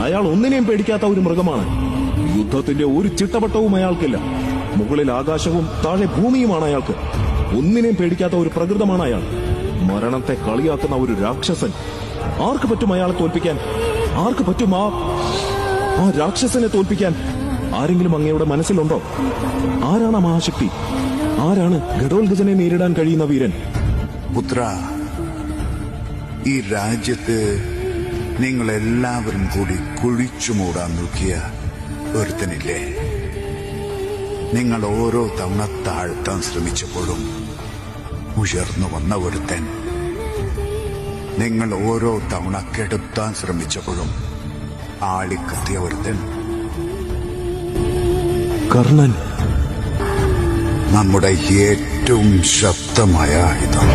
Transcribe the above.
അയാൾ ഒന്നിനെയും പേടിക്കാത്ത ഒരു മൃഗമാണ്. യുദ്ധത്തിന്റെ ഒരു ചിട്ടവട്ടവും അയാൾക്കില്ല. മുകളിൽ ആകാശവും താഴെ ഭൂമിയുമാണ് അയാൾക്ക്. ഒന്നിനെയും പേടിക്കാത്ത ഒരു പ്രകൃതമാണ് അയാൾ. മരണത്തെ കളിയാക്കുന്ന ഒരു രാക്ഷസൻ. ആർക്ക് പറ്റും അയാളെ തോൽപ്പിക്കാൻ? ആർക്ക് പറ്റും ആ രാക്ഷസനെ തോൽപ്പിക്കാൻ? ആരെങ്കിലും അങ്ങയുടെ മനസ്സിലുണ്ടോ? ആരാണ് ആ മഹാശക്തി? ആരാണ് ഘടോത്കചനെ നേരിടാൻ കഴിയുന്ന വീരൻ? പുത്ര, ഈ രാജ്യത്ത് നിങ്ങളെല്ലാവരും കൂടി കുഴിച്ചു മൂടാൻ നോക്കിയ ഒരുത്തനില്ലേ? നിങ്ങൾ ഓരോ തവണ താഴ്ത്താൻ ശ്രമിച്ചപ്പോഴും ഉയർന്നു വന്ന ഒരുത്തൻ. നിങ്ങൾ ഓരോ തവണ കെടുത്താൻ ശ്രമിച്ചപ്പോഴും ആളിക്കത്തിയ ഒരുത്തൻ. കർണൻ. നമ്മുടെ ഏറ്റവും ശക്തമായ ആയുധം.